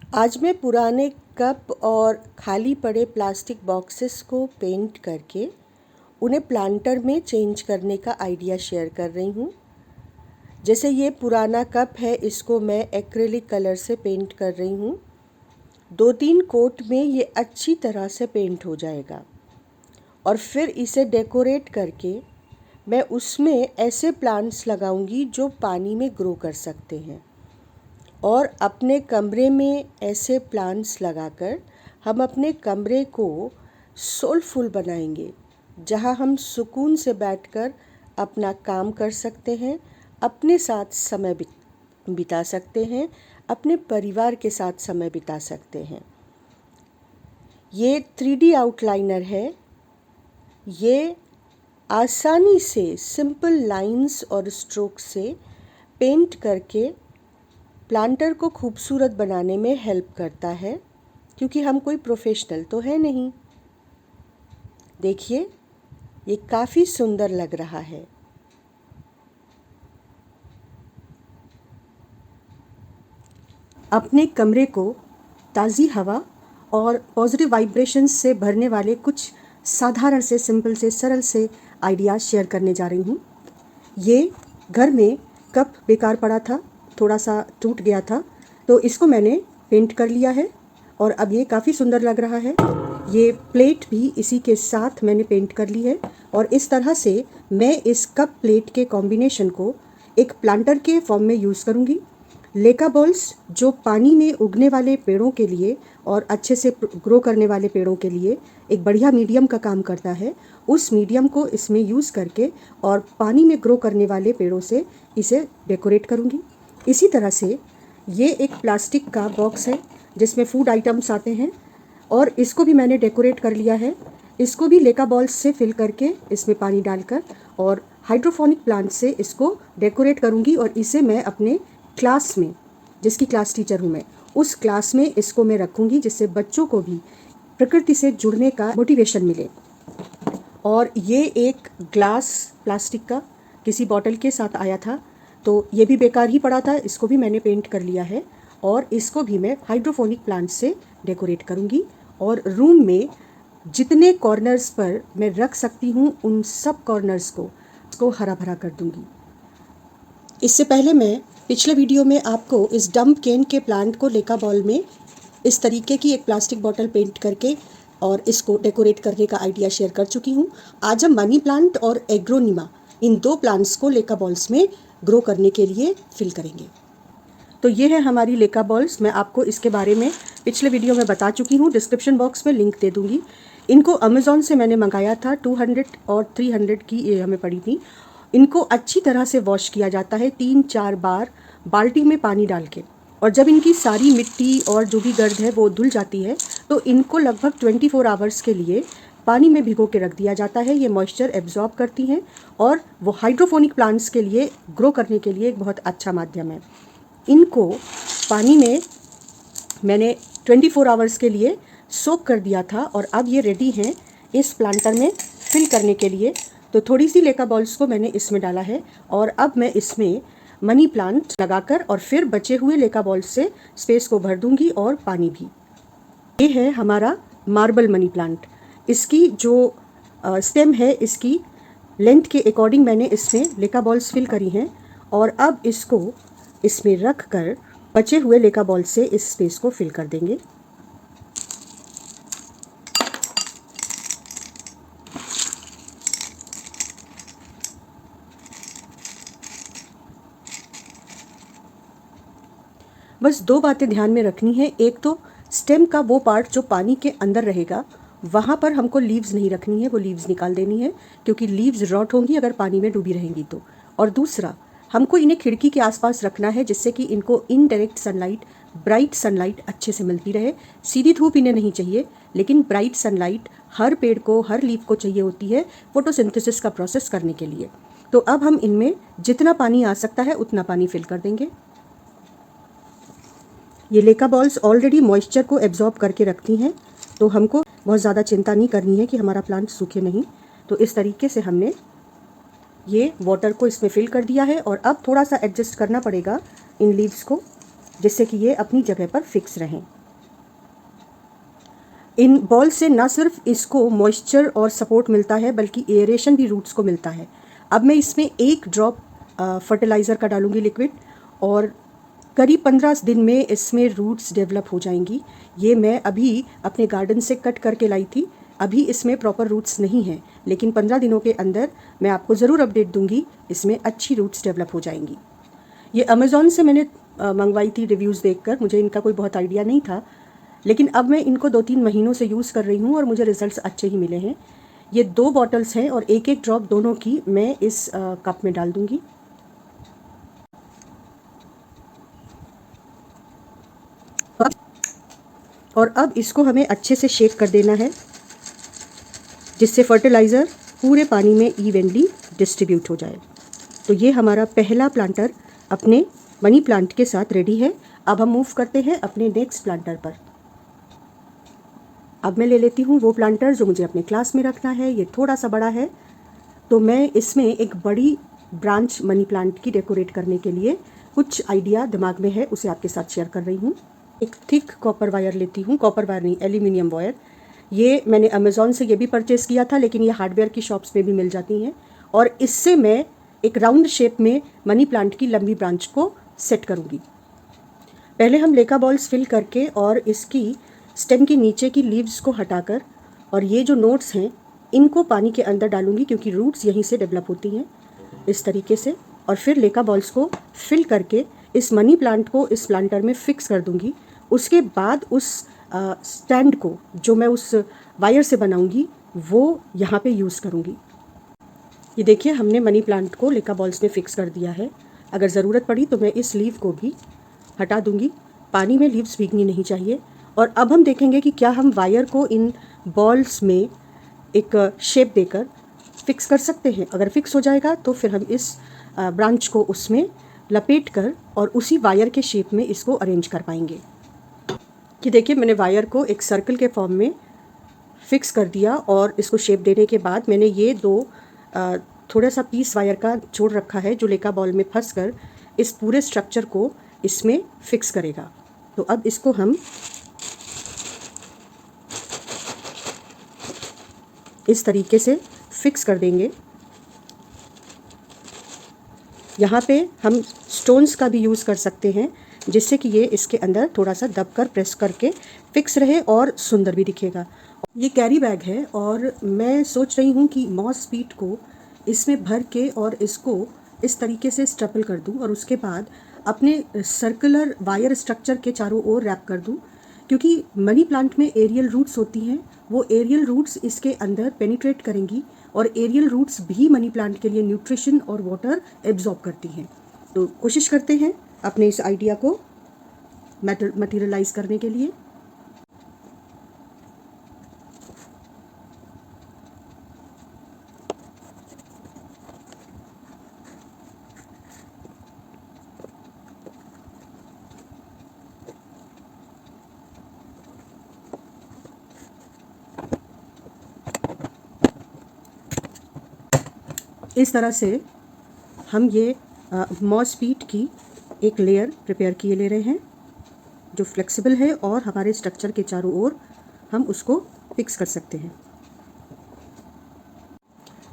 आज मैं पुराने कप और खाली पड़े प्लास्टिक बॉक्सेस को पेंट करके उन्हें प्लांटर में चेंज करने का आइडिया शेयर कर रही हूँ। जैसे ये पुराना कप है, इसको मैं एक्रेलिक कलर से पेंट कर रही हूँ। 2-3 कोट में ये अच्छी तरह से पेंट हो जाएगा और फिर इसे डेकोरेट करके मैं उसमें ऐसे प्लांट्स लगाऊंगी जो पानी में ग्रो कर सकते हैं। और अपने कमरे में ऐसे प्लांट्स लगाकर हम अपने कमरे को सोलफुल बनाएंगे, जहां हम सुकून से बैठकर अपना काम कर सकते हैं, अपने साथ समय बिता सकते हैं, अपने परिवार के साथ समय बिता सकते हैं। ये 3D आउटलाइनर है। ये आसानी से सिंपल लाइंस और स्ट्रोक से पेंट करके प्लांटर को खूबसूरत बनाने में हेल्प करता है, क्योंकि हम कोई प्रोफेशनल तो है नहीं। देखिए, ये काफ़ी सुंदर लग रहा है। अपने कमरे को ताज़ी हवा और पॉजिटिव वाइब्रेशंस से भरने वाले कुछ साधारण से, सिंपल से, सरल से आइडियाज़ शेयर करने जा रही हूँ। ये घर में कप बेकार पड़ा था, थोड़ा सा टूट गया था, तो इसको मैंने पेंट कर लिया है और अब ये काफ़ी सुंदर लग रहा है। ये प्लेट भी इसी के साथ मैंने पेंट कर ली है और इस तरह से मैं इस कप प्लेट के कॉम्बिनेशन को एक प्लांटर के फॉर्म में यूज़ करूँगी। लेका बॉल्स जो पानी में उगने वाले पेड़ों के लिए और अच्छे से ग्रो करने वाले पेड़ों के लिए एक बढ़िया मीडियम का काम करता है, उस मीडियम को इसमें यूज़ करके और पानी में ग्रो करने वाले पेड़ों से इसे डेकोरेट करूँगी। इसी तरह से ये एक प्लास्टिक का बॉक्स है जिसमें फूड आइटम्स आते हैं और इसको भी मैंने डेकोरेट कर लिया है। इसको भी लेका बॉल्स से फिल करके इसमें पानी डालकर और हाइड्रोफोनिक प्लांट से इसको डेकोरेट करूँगी और इसे मैं अपने क्लास में, जिसकी क्लास टीचर हूँ मैं, उस क्लास में इसको मैं रखूँगी, जिससे बच्चों को भी प्रकृति से जुड़ने का मोटिवेशन मिले। और ये एक ग्लास प्लास्टिक का किसी बॉटल के साथ आया था, तो ये भी बेकार ही पड़ा था, इसको भी मैंने पेंट कर लिया है और इसको भी मैं हाइड्रोफोनिक प्लांट से डेकोरेट करूँगी और रूम में जितने कॉर्नर्स पर मैं रख सकती हूँ उन सब कॉर्नर्स को हरा भरा कर दूँगी। इससे पहले मैं पिछले वीडियो में आपको इस डम्प केन के प्लांट को लेका बॉल में इस तरीके की एक प्लास्टिक बॉटल पेंट करके और इसको डेकोरेट करने का आइडिया शेयर कर चुकी हूँ। आज हम मनी प्लांट और एग्रोनिमा, इन 2 प्लांट्स को लेका बॉल्स में ग्रो करने के लिए फिल करेंगे। तो ये है हमारी लेका बॉल्स। मैं आपको इसके बारे में पिछले वीडियो में बता चुकी हूँ, डिस्क्रिप्शन बॉक्स में लिंक दे दूँगी। इनको अमेज़ॉन से मैंने मंगाया था, 200 और 300 की ये हमें पड़ी थी। इनको अच्छी तरह से वॉश किया जाता है 3-4 बार बाल्टी में पानी डाल के, और जब इनकी सारी मिट्टी और जो भी गर्द है वो धुल जाती है तो इनको लगभग 24 आवर्स के लिए पानी में भिगो के रख दिया जाता है। ये मॉइस्चर एब्जॉर्ब करती हैं और वो हाइड्रोफोनिक प्लांट्स के लिए ग्रो करने के लिए एक बहुत अच्छा माध्यम है। इनको पानी में मैंने 24 आवर्स के लिए सोक कर दिया था और अब ये रेडी हैं इस प्लांटर में फिल करने के लिए। तो थोड़ी सी लेका बॉल्स को मैंने इसमें डाला है और अब मैं इसमें मनी प्लांट लगाकर और फिर बचे हुए लेका बॉल्स से स्पेस को भर दूंगी और पानी भी। ये है हमारा मार्बल मनी प्लांट। इसकी जो स्टेम है, इसकी लेंथ के अकॉर्डिंग मैंने इसमें लेका बॉल्स फिल करी हैं और अब इसको इसमें रख कर बचे हुए लेका बॉल से इस स्पेस को फिल कर देंगे। बस 2 बातें ध्यान में रखनी है। एक तो स्टेम का वो पार्ट जो पानी के अंदर रहेगा, वहाँ पर हमको लीव्स नहीं रखनी है, वो लीव्स निकाल देनी है, क्योंकि लीव्स रॉट होंगी अगर पानी में डूबी रहेंगी तो। और दूसरा, हमको इन्हें खिड़की के आसपास रखना है, जिससे कि इनको इनडायरेक्ट सनलाइट, ब्राइट सनलाइट अच्छे से मिलती रहे। सीधी धूप इन्हें नहीं चाहिए, लेकिन ब्राइट सनलाइट हर पेड़ को, हर लीफ को चाहिए होती है फोटोसिंथेसिस का प्रोसेस करने के लिए। तो अब हम इनमें जितना पानी आ सकता है उतना पानी फिल कर देंगे। ये लेका बॉल्स ऑलरेडी मॉइस्चर को एब्जॉर्ब करके रखती हैं, तो हमको बहुत ज़्यादा चिंता नहीं करनी है कि हमारा प्लांट सूखे नहीं। तो इस तरीके से हमने ये वाटर को इसमें फिल कर दिया है और अब थोड़ा सा एडजस्ट करना पड़ेगा इन लीव्स को, जिससे कि ये अपनी जगह पर फिक्स रहें। इन बॉल से ना सिर्फ इसको मॉइस्चर और सपोर्ट मिलता है बल्कि एयरेशन भी रूट्स को मिलता है। अब मैं इसमें 1 ड्रॉप फर्टिलाइज़र का डालूंगी लिक्विड, और करीब 15 दिन में इसमें रूट्स डेवलप हो जाएंगी। ये मैं अभी अपने गार्डन से कट करके लाई थी, अभी इसमें प्रॉपर रूट्स नहीं हैं, लेकिन 15 दिनों के अंदर मैं आपको ज़रूर अपडेट दूंगी, इसमें अच्छी रूट्स डेवलप हो जाएंगी। ये अमेज़ॉन से मैंने मंगवाई थी रिव्यूज़ देखकर, मुझे इनका कोई बहुत आइडिया नहीं था, लेकिन अब मैं इनको 2-3 महीनों से यूज़ कर रही हूँ और मुझे रिजल्ट्स अच्छे ही मिले हैं। ये 2 बॉटल्स हैं और 1-1 ड्रॉप दोनों की मैं इस कप में डाल दूँगी। और अब इसको हमें अच्छे से शेक कर देना है, जिससे फर्टिलाइज़र पूरे पानी में इवनली डिस्ट्रीब्यूट हो जाए। तो ये हमारा पहला प्लांटर अपने मनी प्लांट के साथ रेडी है। अब हम मूव करते हैं अपने नेक्स्ट प्लांटर पर। अब मैं ले लेती हूँ वो प्लांटर जो मुझे अपने क्लास में रखना है। ये थोड़ा सा बड़ा है, तो मैं इसमें एक बड़ी ब्रांच मनी प्लांट की डेकोरेट करने के लिए कुछ आइडिया दिमाग में है, उसे आपके साथ शेयर कर रही हूँ। एक थिक कॉपर वायर लेती हूँ, कॉपर वायर नहीं, एल्यूमिनियम वायर। ये मैंने अमेज़ॉन से ये भी परचेज़ किया था, लेकिन ये हार्डवेयर की शॉप्स में भी मिल जाती हैं। और इससे मैं एक राउंड शेप में मनी प्लांट की लंबी ब्रांच को सेट करूँगी। पहले हम लेका बॉल्स फिल करके और इसकी स्टेम के नीचे की लीव्स को हटाकर, और ये जो नोट्स हैं इनको पानी के अंदर डालूंगी, क्योंकि रूट्स यहीं से डेवलप होती हैं इस तरीके से। और फिर लेका बॉल्स को फिल करके इस मनी प्लांट को इस प्लांटर में फिक्स कर दूंगी। उसके बाद उस स्टैंड को जो मैं उस वायर से बनाऊंगी वो यहाँ पे यूज़ करूँगी। ये देखिए, हमने मनी प्लांट को लेका बॉल्स में फिक्स कर दिया है। अगर ज़रूरत पड़ी तो मैं इस लीव को भी हटा दूंगी, पानी में लीव्स भीगनी नहीं चाहिए। और अब हम देखेंगे कि क्या हम वायर को इन बॉल्स में एक शेप देकर फिक्स कर सकते हैं। अगर फिक्स हो जाएगा तो फिर हम इस ब्रांच को उसमें लपेट कर और उसी वायर के शेप में इसको अरेंज कर पाएंगे। कि देखिए, मैंने वायर को एक सर्कल के फॉर्म में फिक्स कर दिया, और इसको शेप देने के बाद मैंने ये 2 थोड़ा सा पीस वायर का जोड़ रखा है जो लेका बॉल में फंस कर इस पूरे स्ट्रक्चर को इसमें फिक्स करेगा। तो अब इसको हम इस तरीके से फिक्स कर देंगे। यहाँ पे हम स्टोन्स का भी यूज़ कर सकते हैं, जिससे कि ये इसके अंदर थोड़ा सा दबकर प्रेस करके फिक्स रहे और सुंदर भी दिखेगा। ये कैरी बैग है और मैं सोच रही हूँ कि मॉस पीट को इसमें भर के और इसको इस तरीके से स्टपल कर दूँ और उसके बाद अपने सर्कुलर वायर स्ट्रक्चर के चारों ओर रैप कर दूँ, क्योंकि मनी प्लांट में एरियल रूट्स होती हैं। वो एरियल रूट्स इसके अंदर पेनिट्रेट करेंगी और एरियल रूट्स भी मनी प्लांट के लिए न्यूट्रिशन और वाटर एब्जॉर्ब करती हैं। तो कोशिश करते हैं अपने इस आइडिया को मटेरियलाइज करने के लिए। इस तरह से हम ये मॉस पीट की एक लेयर प्रिपेयर किए ले रहे हैं जो फ्लेक्सिबल है और हमारे स्ट्रक्चर के चारों ओर हम उसको फिक्स कर सकते हैं।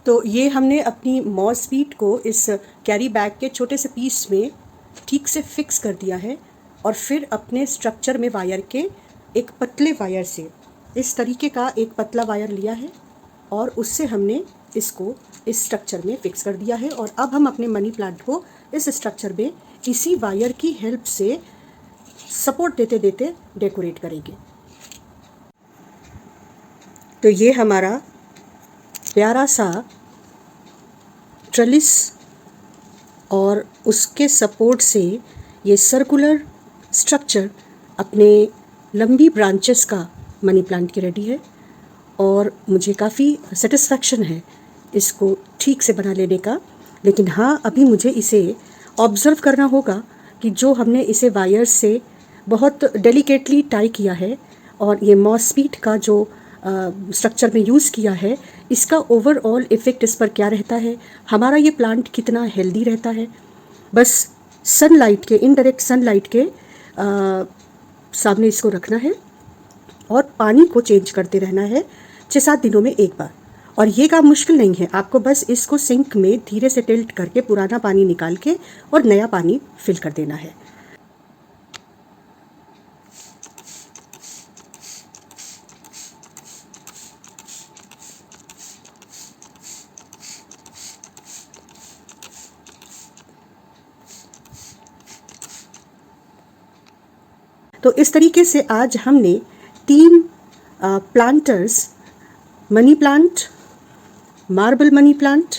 तो ये हमने अपनी मॉस पीट को इस कैरी बैग के छोटे से पीस में ठीक से फिक्स कर दिया है, और फिर अपने स्ट्रक्चर में वायर के एक पतले वायर से इस तरीके का एक पतला वायर लिया है और उससे हमने इसको इस स्ट्रक्चर में फिक्स कर दिया है। और अब हम अपने मनी प्लांट को इस स्ट्रक्चर में इसी वायर की हेल्प से सपोर्ट देते देते डेकोरेट करेंगे। तो ये हमारा प्यारा सा ट्रेलिस और उसके सपोर्ट से ये सर्कुलर स्ट्रक्चर अपने लंबी ब्रांचेस का मनी प्लांट की रेडी है, और मुझे काफ़ी सेटिस्फैक्शन है इसको ठीक से बना लेने का। लेकिन हाँ, अभी मुझे इसे ऑब्ज़र्व करना होगा कि जो हमने इसे वायर से बहुत डेलिकेटली टाई किया है और ये मॉस पीट का जो स्ट्रक्चर में यूज़ किया है, इसका ओवरऑल इफ़ेक्ट इस पर क्या रहता है, हमारा ये प्लांट कितना हेल्दी रहता है। बस सनलाइट के, इनडायरेक्ट सनलाइट के सामने इसको रखना है और पानी को चेंज करते रहना है 6-7 दिनों में एक बार। और ये काम मुश्किल नहीं है, आपको बस इसको सिंक में धीरे से टिल्ट करके पुराना पानी निकाल के और नया पानी फिल कर देना है। तो इस तरीके से आज हमने 3 planters, money plant, marble money plant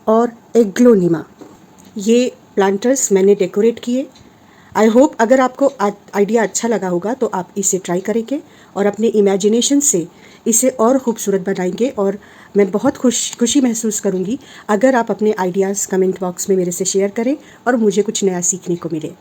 और एग्लोनिमा, ये प्लांटर्स मैंने डेकोरेट किए। आई होप अगर आपको आइडिया अच्छा लगा होगा तो आप इसे ट्राई करेंगे और अपने इमेजिनेशन से इसे और ख़ूबसूरत बनाएंगे। और मैं बहुत खुशी महसूस करूँगी अगर आप अपने आइडियाज़ कमेंट बॉक्स में मेरे से शेयर करें और मुझे कुछ नया सीखने को मिले।